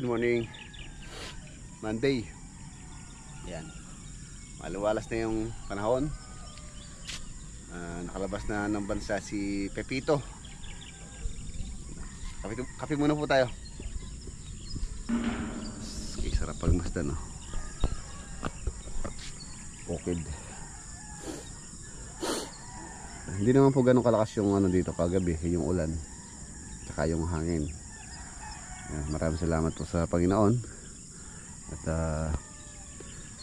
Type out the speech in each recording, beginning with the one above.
Good morning. Monday. Yan. Maluwalas na yung panahon. Nakalabas na ng bansa si Pepito. Kape muna po tayo. Okay, sarap pagmasdan, no? Bukid. Hindi naman po ganun kalakas yung ano dito kagabi, yung ulan saka yung hangin. Maraming salamat po sa Panginoon. At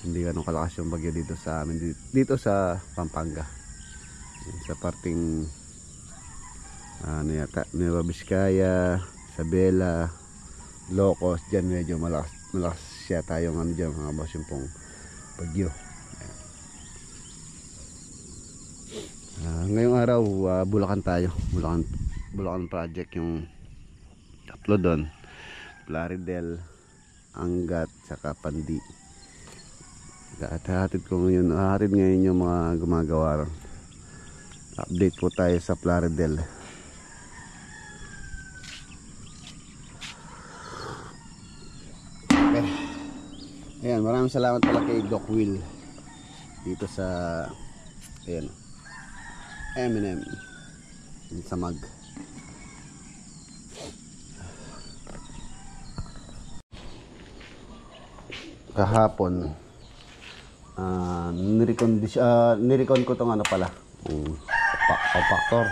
hindi ganun kalakas yung bagyo dito sa amin, dito sa Pampanga, sa parting ano yata, Nueva Vizcaya, Isabela, Ilocos. Dyan medyo malakas siya tayong ano dyan, mga boss, yung pong bagyo. Ngayong araw Bulacan tayo. Bulacan project yung tatlo doon, Plaridel, Angat, saka Pandi. Hatid ngayon yung mga gumagawa. Update po tayo sa Plaridel. Okay. Ayan, maraming salamat pala kay Doc Will dito sa ayan, M&M sa mag. Kahapon nirecon ko tong ano pala, compactor.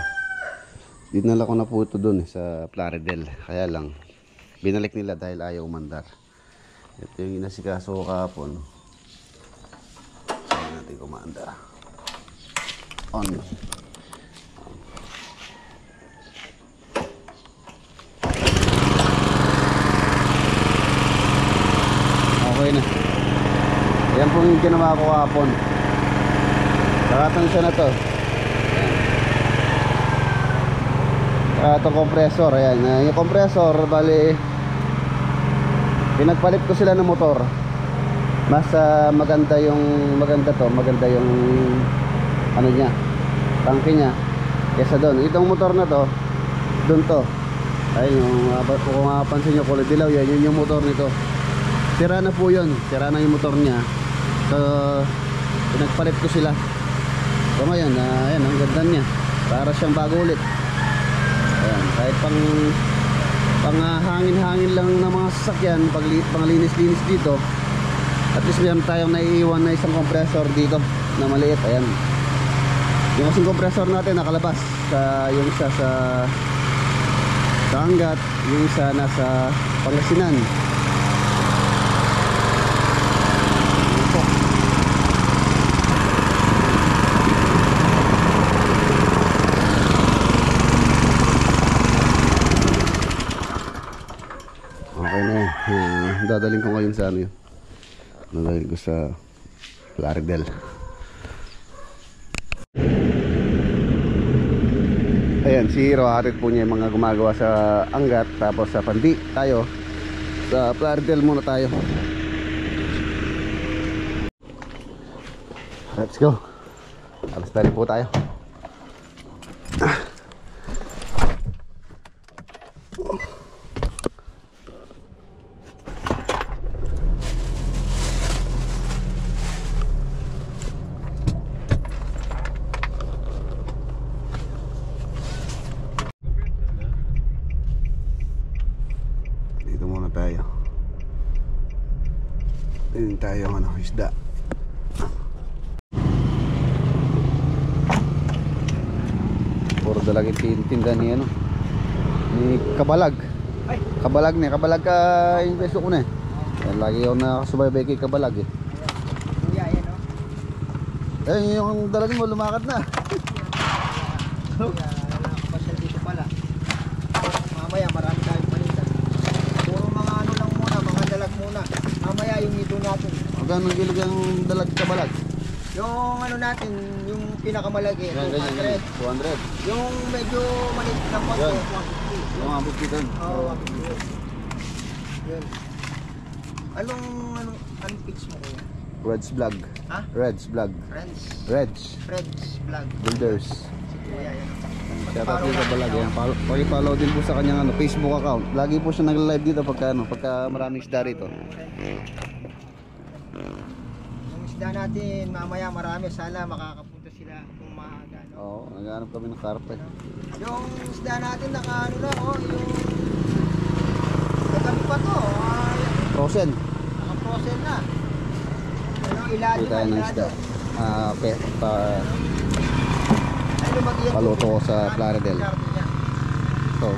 Dinala ko na po ito dun sa Plaridel, kaya lang binalik nila dahil ayaw umandar. Ito yung inasikaso ko kahapon. Kaya natin kumanda on. Okay na. Yan po yung ginawa ko kahapon. Nakatang siya na to. Itong compressor. Ayan. Yung compressor, bali pinagpalit ko sila ng motor. Mas maganda yung ano niya, tangke niya, kesa doon. Itong motor na to, doon to. Ayun yung kung mapapansin nyo, kulay dilaw yan, yun yung motor nito. Sira na po yun, sira na yung motor niya. So pinagpalit ko sila. So ngayon, ayan, ang ganda niya, para siyang bago ulit. Ayan, kahit pang hangin-hangin lang ng mga sasakyan, pang linis-linis dito, at least meron tayong naiiwan na isang compressor dito na maliit. Ayan, yung kasing compressor natin nakalabas, yung isa sa Angat, yung isa nasa Pangasinan. Okay na yun. Dadaling ko ngayon sa ano yun. Dadaling ko sa Plaridel. Ayan, si Hiro, hatid po niya yung mga gumagawa sa Angat, tapos sa Pandi. Tayo sa Plaridel muna tayo. Let's go. Alas tali po tayo. Tingin tayo ng ano, isda. Puro dalagi tinda ni ano, ni Kabalag. Kabalag ka yung beso ko na eh. Lagi ako nakasubaybay kay Kabalag eh. Yung dalagi mo lumakad na. Nakapasal dito pala. Mamaya marami tayong palitan. Puro mga ano lang muna, mga dalag muna. Mamaya yung ito natin. Magkano kilog yung dalag Kabalag? Yung ano natin, yung pinakamalagi, 200. 200. Yung medyo maliit na po, 150. Yung abot kita. Oo, 150. Yun. Anong pitch mo kuya? Reds Vlog. Ha? Reds Vlog. Friends. Reds Fred's Vlog. Builders. Sige. Kuya, yan. Shout out dito Balag. Yan. Paki-follow din po sa kanyang Facebook account. Lagi po siya nag-live dito pagka maraming isda rito. Yung isda natin mamaya marami, sana makakapunta sila kung maaga, no? Oo, naghahanap kami ng carpet. Yung isda natin naka ano na, oh, yung kagabi pa to, Frozen. naka-frozen na. Ano, ilalim Kita na, ng isda. Ay, lumagyan. Paluto ko sa Plaridel. Ito.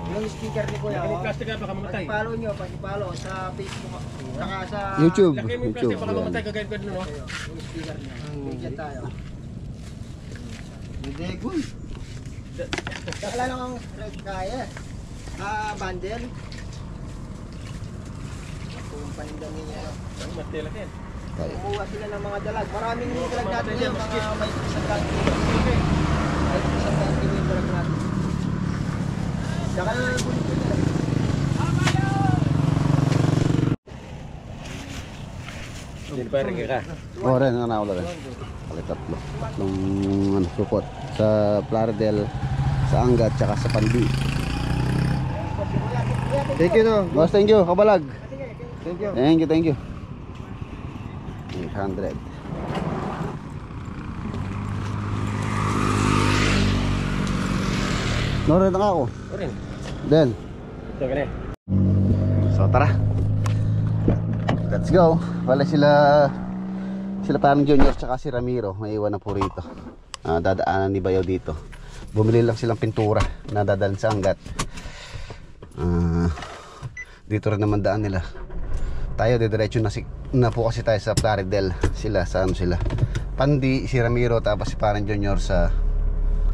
Yung sticker ni Kuya, Laki mo oh. yung plastic na baka mamatay. Pag-follow nyo, pag-follow sa Facebook, saka sa YouTube. Laki mo yung plastic baka Yan. mamatay kagaya ko dun, no? yung sticker niya. Bigyan tayo. Hindi, good. Kakala lang ang red kaya. Bundle. Kung panindangin niya. Ang matila yan. Tayo. Kumuha sila ng mga dalag. Maraming dalag natin ngayon. Mga may isang kilo. May isang kilo yung dalag natin. Saka na lang kulit nila. Hindi pa rin ka. Oo rin, ang nakawala rin. Kali tatlo. Tatlong supot. Sa Plaridel, sa Angat, tsaka sa Pandi. Thank you, no. Boss, thank you. Kabalag. Thank you. Thank you. 800. Norin na ako. Orin. Den. Ito ka na eh. So tara. Let's go. Wala sila parang Junior tsaka si Ramiro. May iwan na po rito. Dadaanan ni Bayaw dito. Bumili lang silang pintura na dadalhin sa Angat. Dito rin naman daan nila. Tayo didiretso na po kasi tayo sa Plaridel. Sila sa ano sila. Pandi si Ramiro tapos si parang Junior sa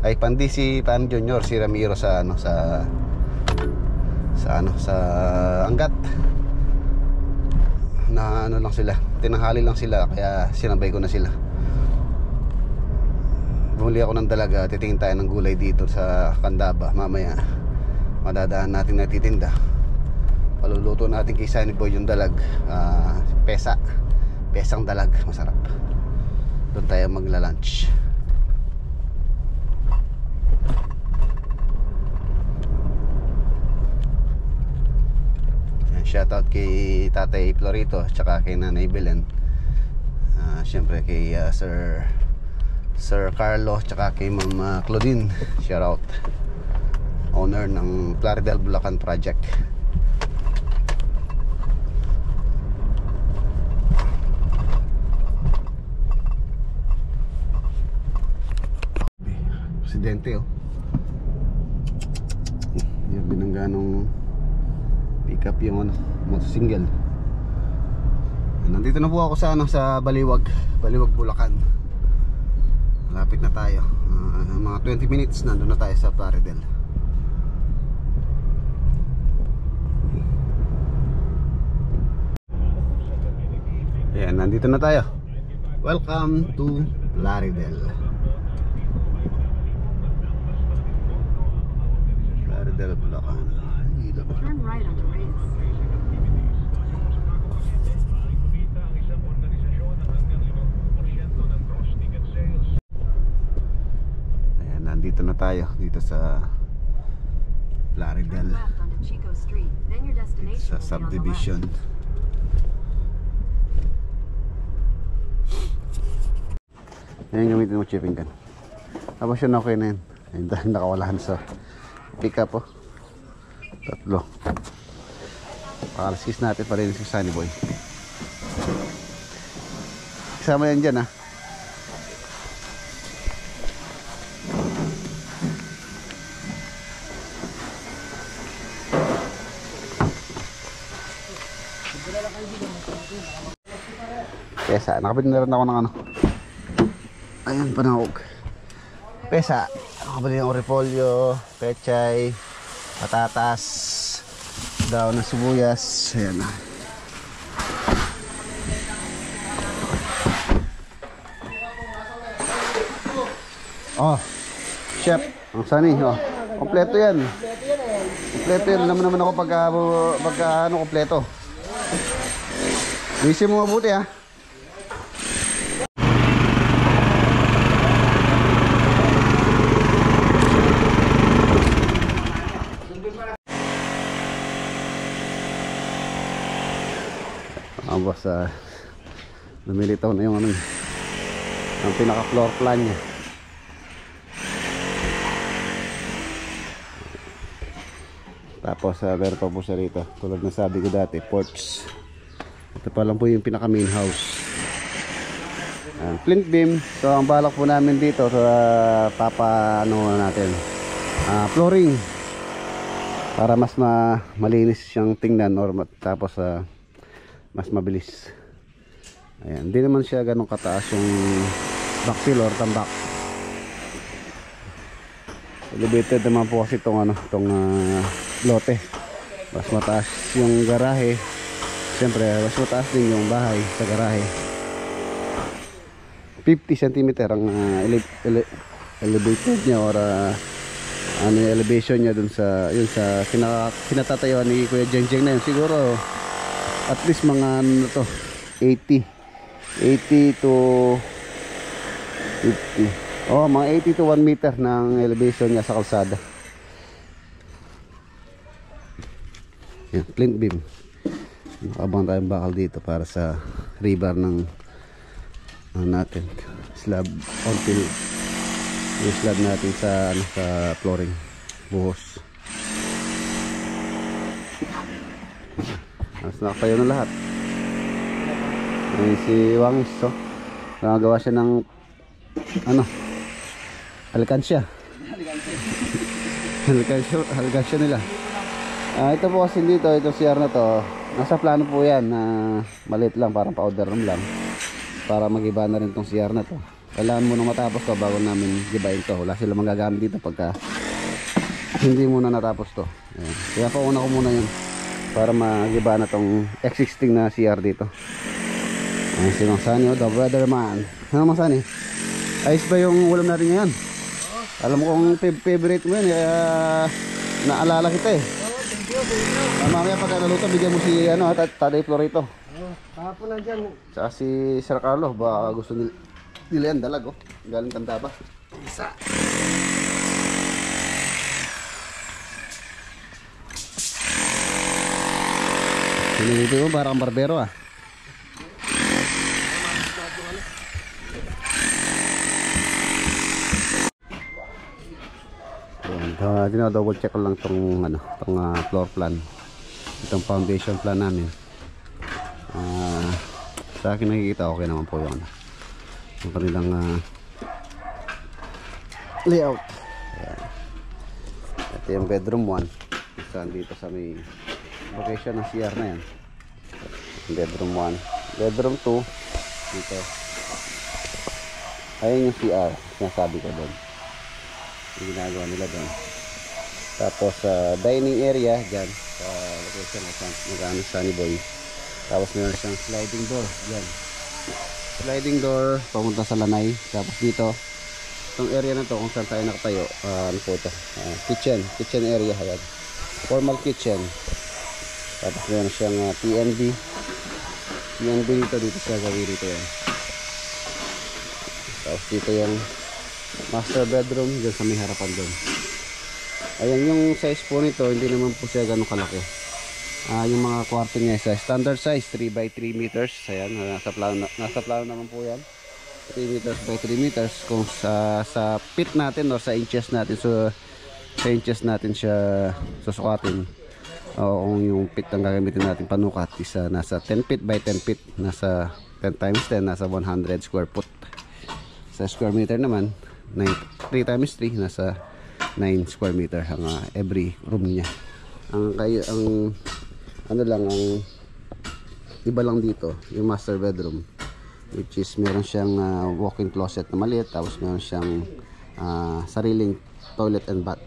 Pandi si parang Junior, si Ramiro sa ano sa Angat. Na ano lang sila, tinanghali lang sila kaya sinabay ko na sila. Bumili ako ng dalaga, titingin tayo ng gulay dito sa Candaba. Mamaya madadaan natin na titinda. Paluluto natin kay Sunny Boy yung dalag. Pesang dalag, masarap. Doon tayo magla-lunch. Shoutout kay Tatay Florito tsaka kay Nanay Belen. Siyempre kay Sir Carlo tsaka kay Ma'am Claudine. Shoutout. Owner ng Plaridel Bulacan Project. Presidente oh. Yung binangganong pick up yung motosingle. Nandito na po ako sa sa Baliwag Bulacan. Malapit na tayo. Mga 20 minutes nandun na tayo sa Plaridel. Ayan, nandito na tayo. Welcome to Plaridel. Plaridel Bulacan. Turn right on the Reyes. Ayan, nandito na tayo dito sa Plaridel. Turn left onto Chico Street. Then your destination Sa will be on the subdivision. Ayan, gamitin mo chipping gun. Tapos yun, okay na yun. Ayun, dahil nakawalahan sa pick up oh. Tatlo. Pakalaskis natin pa rin si Sunny Boy. Kasama yan dyan ah. Pesa, nakabit na rin ako ng ano. Ayan, panahog. Pesa, nakabili ng repolyo, pechay, patatas, daon ng sibuyas. Ayan na. Oh, chef, ang Sunny, oh. Kompleto yan. Kompleto yan. Alam mo naman ako pagka ano, kompleto. Busy mo mabuti ha. Ang boss, lumilitaw na yung ano, ang pinaka floor plan niya. Tapos meron pa po siya rito, tulad na sabi ko dati, porch. Ito pa lang po yung pinaka main house. Flint beam. So ang balak po namin dito sa flooring para mas malinis siyang tingnan, or tapos mas mabilis. Ayan, hindi naman siya ganun kataas yung backfill or tambak. Elevated naman po kasi itong lote. Mas mataas yung garahe. Siyempre mas mataas din yung bahay sa garahe. 50 cm ang elevated niya, or elevation niya dun sa yun sa kinatatayuan ni Kuya Jengjeng na yun. Siguro at least mga 80 to 50. Mga 80 to 1 meter ng elevation niya sa kalsada. Yan, flint beam. Abang tayong bakal dito para sa rebar ng natin slab, until yung slab natin sa flooring buhos. Mas nakatayo na lahat. Si Wangis, nagawa siya ng alkansya nila. Ito po kasi dito, ito CR na to, nasa plano po yan na maliit lang, parang powder room lang, para mag-iba na rin tong CR na to. Kailangan muna matapos to bago namin gibain to. Wala sila magagamit dito pagka hindi muna natapos to. Ayan. Kaya pauna ko muna yun para mag-iba na tong existing na CR dito. Ayan, si Mang Sani, the brother man. Ano Mang Sani? Ayos ba yung ulam natin ngayon? Alam mo kung favorite mo yun, kaya naalala kita eh. Mamaya pagka naluto, bigyan mo si Tatay Florito. Kahapon na dyan. Tsaka si Sir Carlo, baka gusto nila yan, dalag galing Tandaba. Isa. Sinilito mo parang barbero ah. Double check ko lang tong floor plan, itong foundation plan namin. Sa akin nakikita okay naman po yung kanilang layout. Ayan. Ito yung bedroom 1, saan dito sa may location ng CR na yan. Bedroom 1, bedroom 2 dito. Ayun yung CR, sinasabi ko doon, yung ginagawa nila doon. Tapos dining area dyan sa location ng Sunny Boy. Tapos meron siyang sliding door dyan, sliding door pamunta sa lanay. Tapos dito itong area na to kung saan tayo nakatayo, ano po ito, kitchen area. Ayan, formal kitchen. Tapos meron siyang TNB dito sa gawin dito yan. Tapos dito yung master bedroom dyan sa may harapan doon. Ayan, yung size po nito hindi naman po siya ganun kalaki. Yung mga kwarto niya sa standard size 3x3 meters. Ayan, nasa plano naman po yan, 3 meters by 3 meters. Kung sa feet natin or sa inches natin, so sa inches natin siya susukatin, o kung yung feet ang gagamitin natin panukat is nasa 10 feet by 10 feet, nasa 10 times 10, nasa 100 square foot. Sa square meter naman 3 times 3, nasa 9 square meter ang every room niya. Ang iba lang dito yung master bedroom, which is meron siyang walk-in closet na maliit, tapos meron siyang sariling toilet and bath.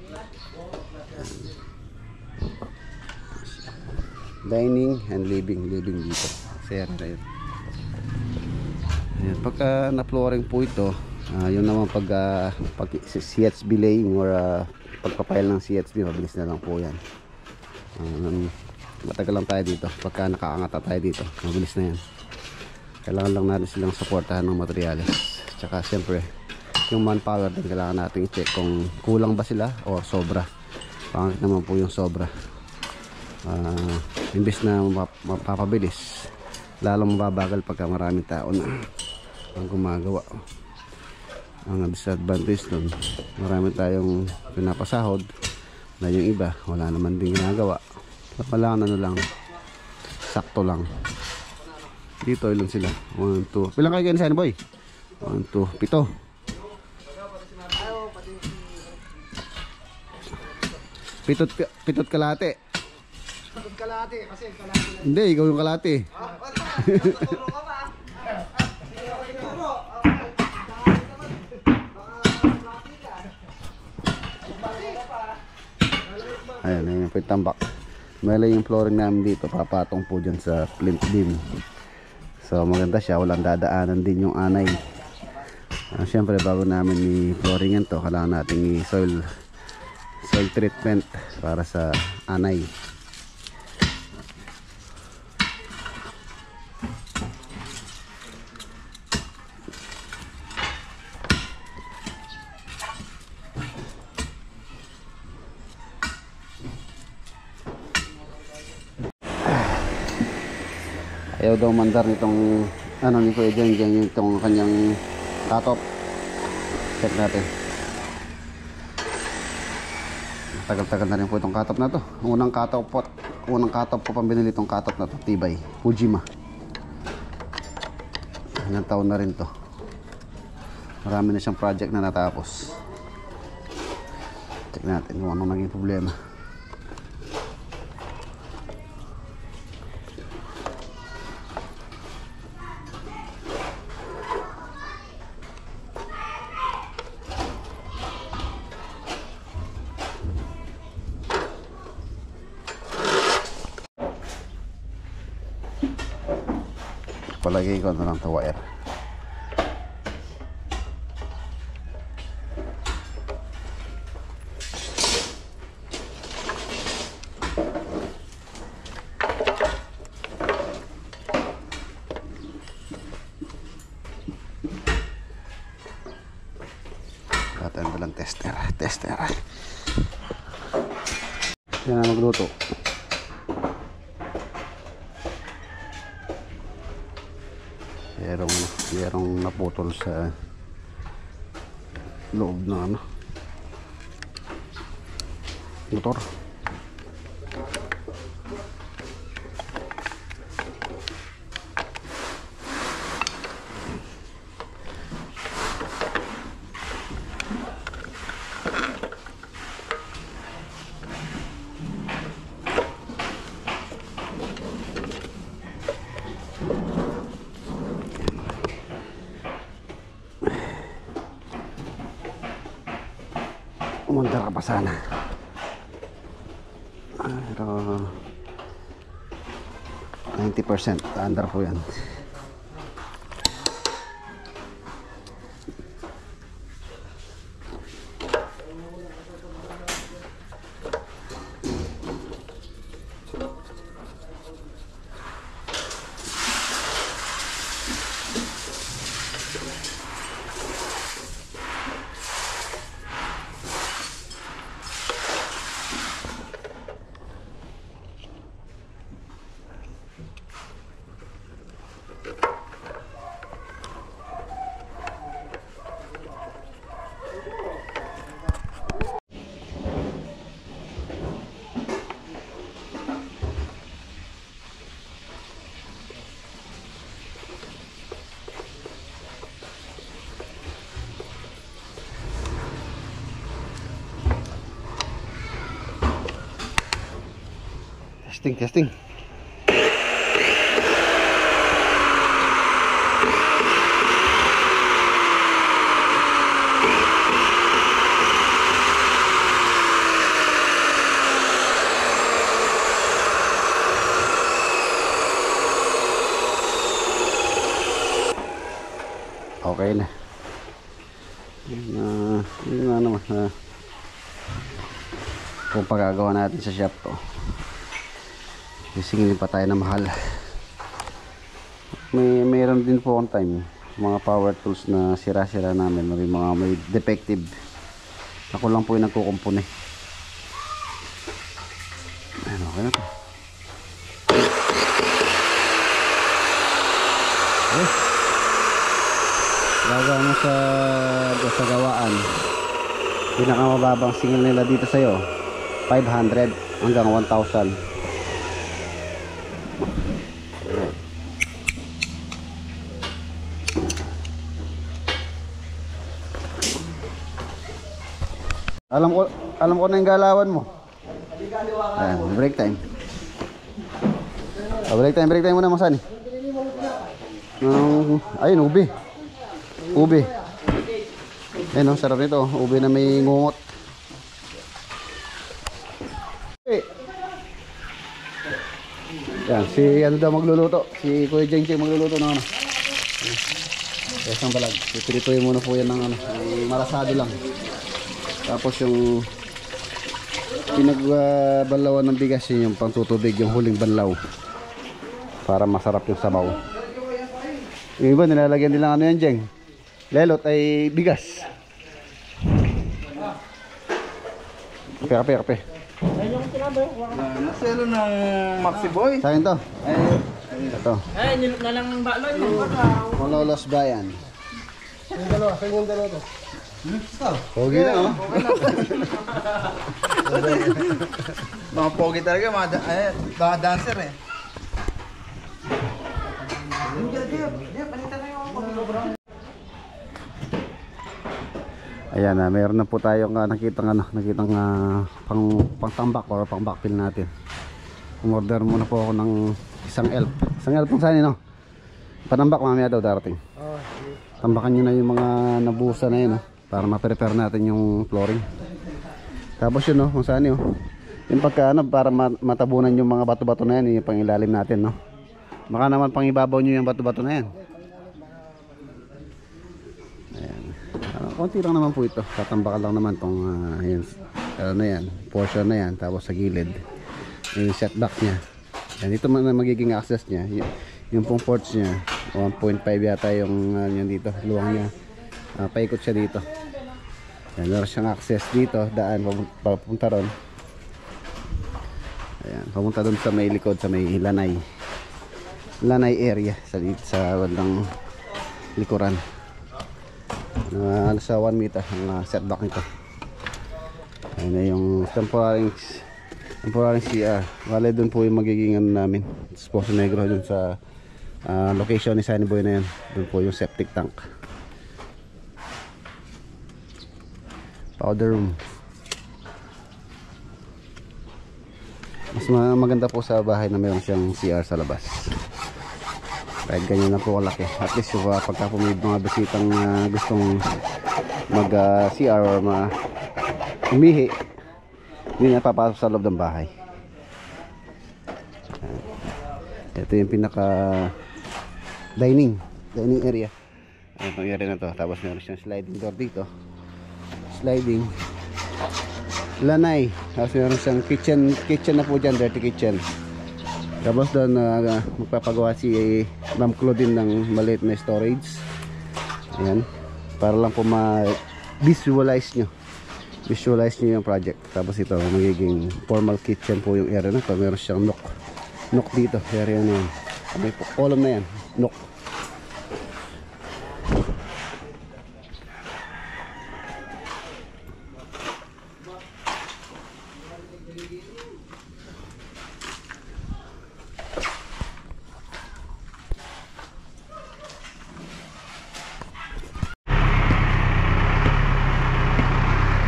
Dining and living dito. Sir na yun. Ayan, pagka na-flooring po ito, yun naman pag CHB laying or pagpapile ng CHB, mabilis na lang po yan. Matagal lang tayo dito. Pagka nakaangata tayo dito, mabilis na yan. Kailangan lang natin silang supportahan ng materials. Tsaka siyempre yung manpower din, kailangan natin i-check kung kulang ba sila o sobra. Pangit naman po yung sobra. Imbes na mapapabilis, lalong mababagal pagka maraming tao na ang gumagawa. Ang disadvantage nun, marami tayong pinapasahod na yung iba wala naman din ginagawa. Wala ano lang, sakto lang. Dito ilan sila? 1, 2. Bilang kayo ganyan boy? 1, 2, 7. Pitot kalate. Pagod kalahati kasi kalahati lang. Hindi, ikaw yung kalate. Tuturo ka ba? Tuturo. Ayan, ayan po yung tambak. Mali yung flooring namin dito, papatong po dyan sa flint beam. So maganda siya, walang dadaanan din yung anay. Siyempre bago namin i-flooringan to, kailangan natin i-soil treatment para sa anay. Ayaw daw mandar nitong ano ni Kuya Jen itong kanyang cut-off. Check natin. Tagal-tagal na rin po itong cut-off na to. Unang cut-off po pang binili itong cut-off na to, tibay, Fujima. Ilang taon na rin to. Marami na siyang project na natapos. Check natin kung anong naging problema. Palagay ko na lang ito wire. Tayo dalang tester. Yan na magluto. Merong naputol sa loob ng motor. Umandar ka pa sana. Pero 90% andar po yan. Testing. Okay na. Yun na naman. Kung pagagawa natin sa shop to, sisingilin pa tayo na mahal. Mayroon din po on time mga power tools na sira-sira namin, may defective. Ako lang po yung nagkukumpune. Ayan, okay na to. Tawagan mo sa gawaan. Pinakamababang singil nila dito sa'yo 500 hanggang 1,000. Alam ko na yung galawan mo. Ayan, break time. Break time muna, Masani. Ayun, ubi. Ayun, sarap nito. Ubi na may ngungot. Yan, si ano daw magluluto. Si Kuya Jeng magluluto ng ano. Isang balag. Pipirituin muna po yan ng ano. Marasado lang. Tapos yung pinagbanlawan ng bigas, yun yung pangtutubig, yung huling banlaw. Para masarap yung sabaw. Yung iba nilalagyan nilang ano yan, Jeng. Lelot ay bigas. Kape. Naselo ng Maxi Boy. Sa akin to. Ito. Nilot na lang ng baloy. Malolos Bayan. Yung dalawa to. Pogi na, oh. Mga pogi talaga, mga dancer eh. Ayan, mayroon na po tayong nakitang pangtambak or pang-backfill natin. Umorder muna po ako ng isang elf. Isang elf kung saan no? Panambak mamaya daw darating. Tambakan nyo na yung mga nabusa na yun, no? Para ma-prepare natin yung flooring. Tapos yun, no? Kung saan yun, yung pagka para matabunan yung mga bato-bato na yan, yung pangilalim natin, no? Baka naman pangibabaw nyo yung bato-bato na yan. Ayan. Konti lang naman po ito. Tatambakan lang naman tong portion na yan. Tapos sa gilid yung setback nya. Yan, ito man magiging access nya. Yung pong porch nya 1.5 yata yung yan dito, luwang nya. Paikot siya dito. Yan, meron siyang access dito, daan papunta ron. Ayan, papunta doon sa may likod, sa may lanay area sa bandang likuran. Sa 1 meter ang setback nito. Ayan na yung temporary CR. Wala doon po yung magiging ano namin, Poso Negro, doon sa location ni Sunny Boy na yan. Doon po yung septic tank, powder room. Mas maganda po sa bahay na mayroon siyang CR sa labas. Kahit ganyan na po kalaki. At least pagka po may mga bisitang gustong mag CR or umihi, hindi na papasok sa loob ng bahay. Ito yung pinaka dining area. Itong area na to. Tapos meron siyang sliding door dito. Sliding lanay. Tapos meron siyang kitchen na po dyan, dirty kitchen. Tapos doon magpapagawa si Ma'am Claudine ng maliit na storage. Ayan, para lang po ma-visualize nyo yung project. Tapos ito magiging formal kitchen po yung area na to. Meron siyang nook dito, area na yan. May column na yan, nook.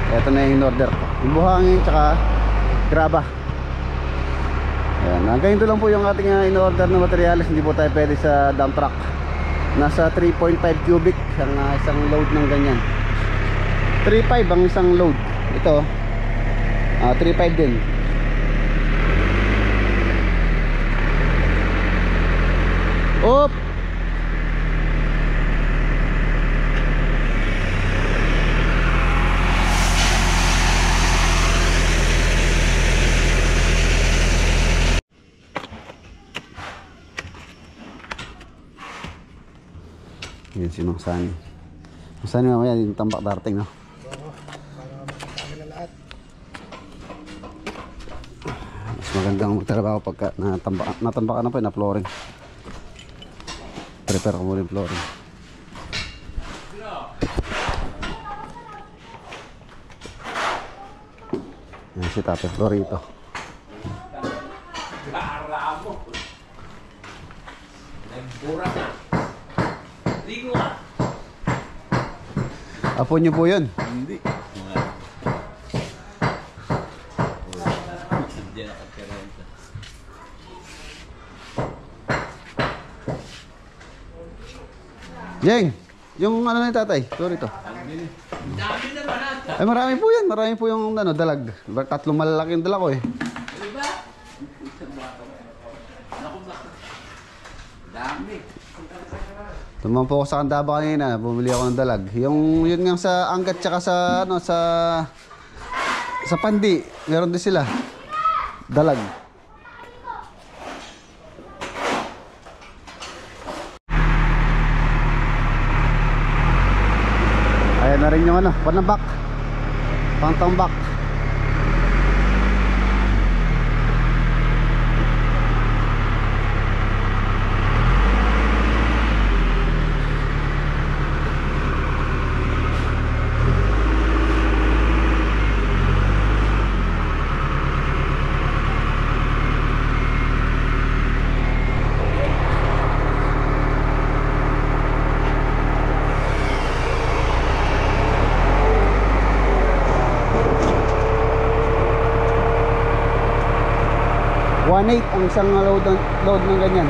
Ito na yung in-order ko, yung buhangin tsaka graba. Ayan, ganito lang po yung ating in-order na materials. Hindi po tayo pwede sa dump truck. Nasa 3.5 cubic ang isang load ng ganyan. 3.5 ang isang load. Ito 3.5 din. Op! Yan si Mang Sunny. Mang Sunny mamaya yung tambak darating, no? Mas magandang magtrabaho pagka natambakan na po na flooring. Prepare ko muna yung flooring. Ayan si Tate Florito. Apo niyo po yun? Hindi. Jeng, yung ano na yung tatay? Sorry to. Ay marami po yan. Marami po yung ano, dalag. Tatlong malalaki yung dala ko eh. Tumang po ako sa Candaba kanina. Bumili ako ng dalag. Yung yun nga sa Angat tsaka sa ano sa Pandi. Meron din sila. Dalag. Ayan na rin yung ano, panambak. Pantambak. Ang isang load ng ganyan.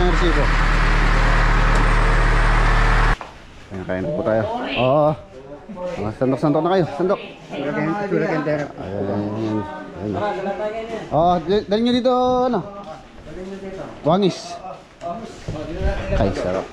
Mercibo. Ayan, kain po tayo. Oo. Sandok-sandok na kayo. Sandok. Ayan. Oo, dali nyo dito, ano? Wangis. Ay, sarap.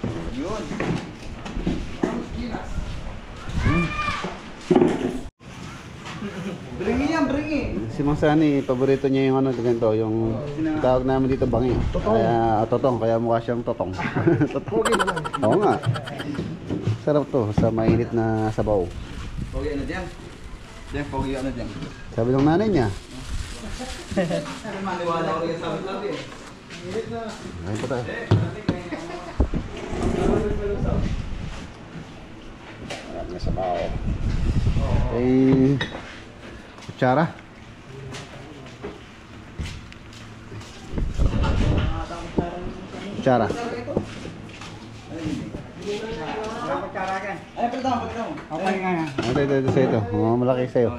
Si Mang Sani, paborito niya yung ano ganito, yung tawag namin dito bangi. Kaya totong, kaya mukha siyang totong. Totong. Oo nga. Sarap to sa mainit na sabaw. Pogi ano dyan? Dyan, pogi ano dyan? Sabi ng nanay niya. Maniwala ko rin sabi natin. Ayun pa tayo. Ayan nga sabaw. Kutsara. Kutsara. Ay, pagkita mo. Okay nga yan. Ito sa ito. Malaki sa'yo.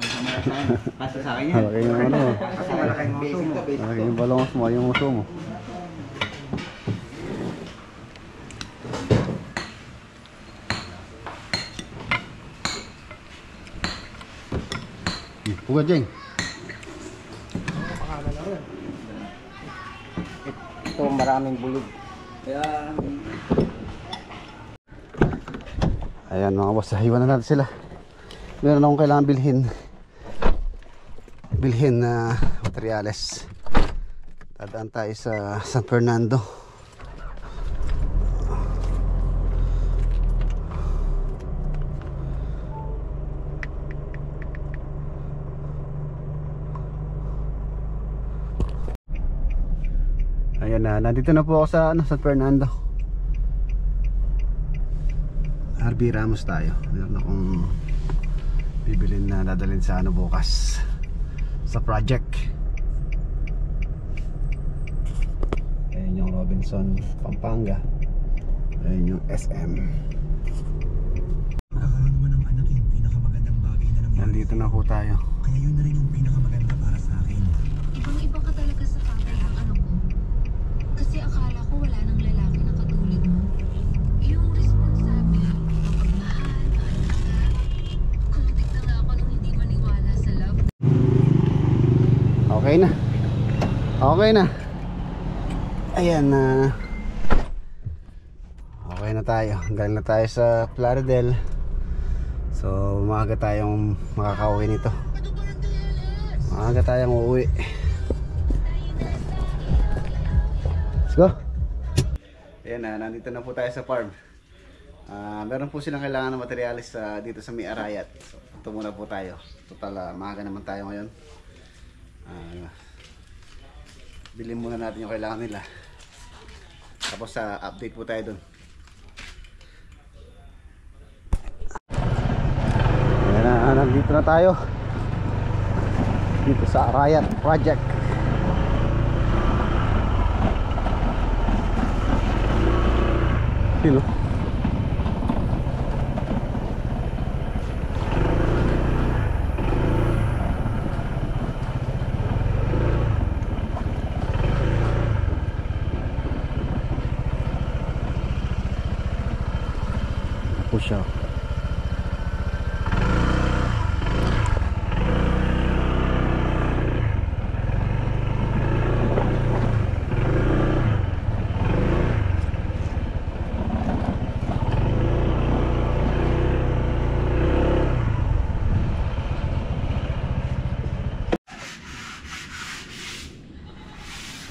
Kasi sa akin yan. Malaki yung ano mo. Kasi malaking basic to basic. Malaki yung balongos mo, yung uso mo. Pugad, Jeng. Ito maraming bulog. Kaya Ayan mga boss, hiwan na natin sila. Meron akong kailangan bilhin na materyales. Dadaan tayo sa San Fernando. Ayan na, nandito na po ako sa San Fernando. RB Ramos tayo. Meron akong bibilin na dadalhin sa bukas sa project. Ayan yung Robinson, Pampanga. Ayan yung SM. Nakakaroon naman ng anak yung pinakamagandang bagay na nangyari. Nandito na po tayo. Kaya yun na rin yung pinakamaganda para sa akin. Ibang-iba ka talaga sa tatay ng ano ko. Kasi akala ko wala nang lalaki na katulad mo. Yung responsable, mapagmahal, maalaga. Kuntik na nga ako nung hindi maniwala sa Okay na. Okay na. Ayan na. Okay na tayo. Galing na tayo sa Plaridel. So maaga tayong makakauwi nito. Maaga tayong uuwi. Let's go. Ayan na, nandito na po tayo sa farm. Meron po silang kailangan ng materialis dito sa May Arayat. So ito muna po tayo. Total maaga naman tayo ngayon. Bilhin muna natin yung kailangan nila. Tapos update po tayo dun. Ayan na, nandito na tayo dito sa Arayat Project. Sino? Po siya.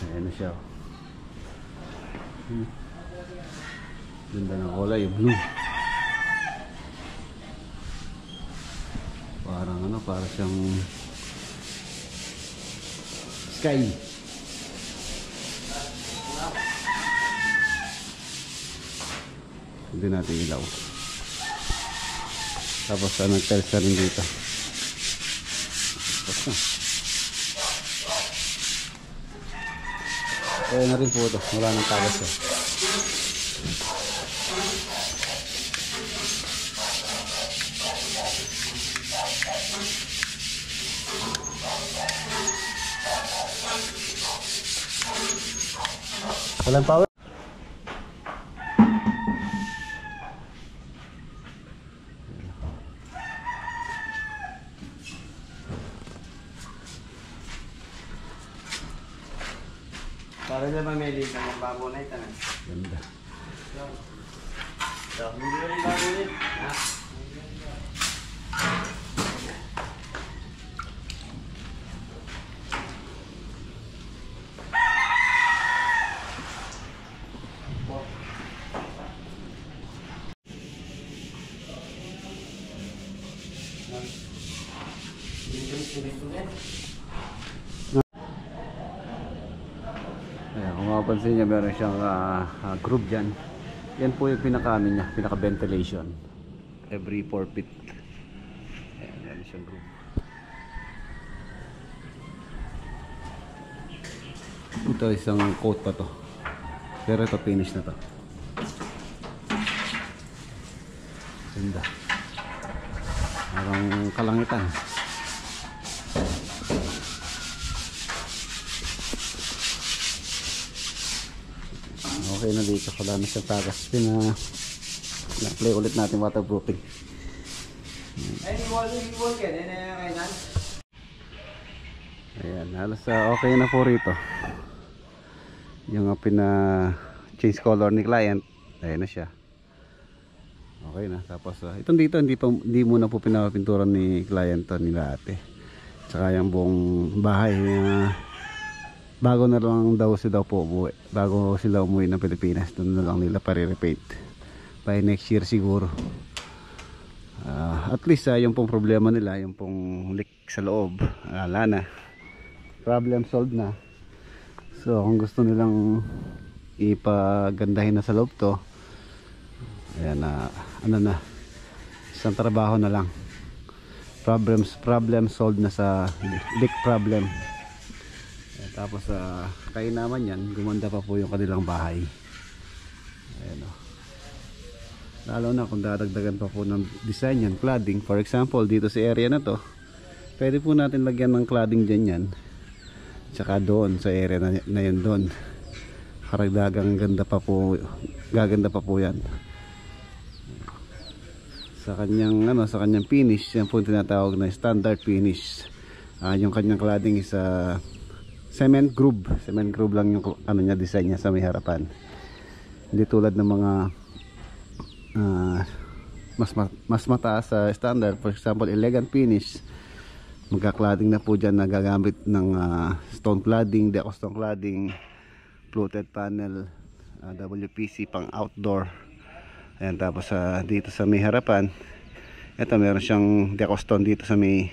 Ayan na siya. Ganda ng kulay, yung blue. Parang ano, para siyang sky. Hindi natin ilaw. Tapos nag-tiles na rin dito. Tapos na. Kaya na rin po ito. Wala nang tagas eh. Walang power. Para naman may link ang bago na ito. Ganda. Hindi rin bago rin. Ayan, kung mapapansin niya, meron siyang groove dyan. Yan po yung pinaka niya, pinaka ventilation. Every 4 feet. Ayan, meron siyang groove. Ito isang coat pa to. Pero ito finish na to. Ganda. Parang kalangitan. Okay na dito, wala na siyang tagas. Na-play ulit natin waterproofing. Ayan, halos okay na po rito. Yung change color ni client, ayan na siya. Okay na. Tapos itong dito hindi muna po pinapinturan ni client to, nila ate. Tsaka yung buong bahay bago na lang daw sila po umuwi. Bago sila umuwi ng Pilipinas, doon na lang nila pare-repaint. By next year siguro. At least yung pong problema nila, yung pong leak sa loob, wala na. Problem solved na. So kung gusto nilang ipagandahin na sa loob to, ayan ano na, isang trabaho na lang. Problem solved na sa leak problem. Tapos kaya naman yan, gumanda pa po yung kanilang bahay. Ayan o. Lalo na kung dadagdagan pa po ng design yan, cladding. For example, dito sa area na to, pwede po natin lagyan ng cladding dyan yan. Tsaka doon sa area na yun doon. Karagdagang ganda pa po, gaganda pa po yan. Sa kanyang finish, yan po tinatawag na standard finish. Yung kanyang cladding is cement groove lang yung ano niya, design niya sa may harapan. Hindi tulad ng mga mas mataas sa standard, for example elegant finish, magka-cladding na po dyan, nagagamit ng stone cladding, deco stone cladding, fluted panel, WPC pang outdoor. Ayan, tapos dito sa may harapan, ito meron siyang deco stone dito sa may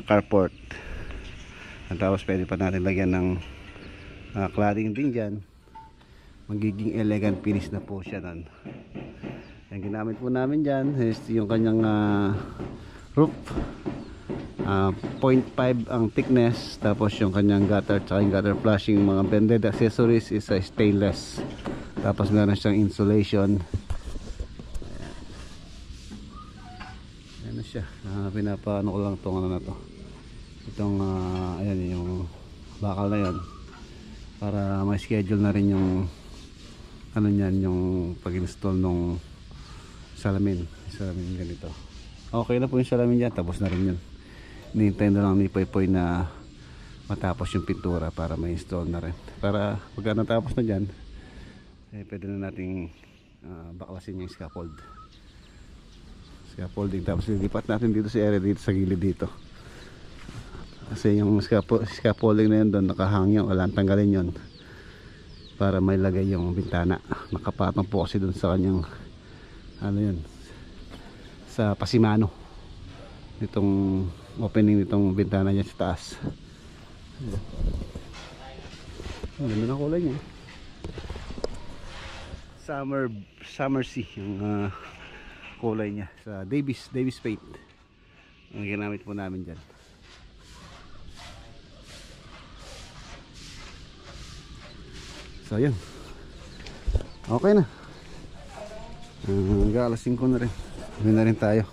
carport. At tapos pwede pa natin lagyan ng cladding din dyan, magiging elegant finish na po siya nun. Yung ginamit po namin dyan is yung kanyang roof, 0.5 ang thickness, tapos yung kanyang gutter tsaka yung gutter flushing, mga blended accessories is stainless, tapos meron siyang insulation. Ayan na siya, pinapaano ko lang itong ano na to, itong ayan yung bakal na yan, para may schedule na rin yung ano nyan, yung pag-install nung salamin ganito. Okay na po yung salamin dyan, tapos na rin yun. Hinihintay na lang ni Poy na matapos yung pintura para may install na rin, para pagka natapos na dyan pwede na nating baklasin yung scaffolding, tapos lilipat natin dito sa area dito sa gilid dito, kasi yung scaffolding na yun doon nakahangyo, walang tanggalin yun para may lagay yung bintana. Nakapatong po kasi doon sa kanyang ano yun, sa pasimano itong opening nitong bintana niya sa taas. Ang ganda ng kulay niya, summer sea yung kulay niya sa Davis paint ang ginamit po namin dyan. So yun, okay na, nag-alas 5 na rin, uwi na rin tayo.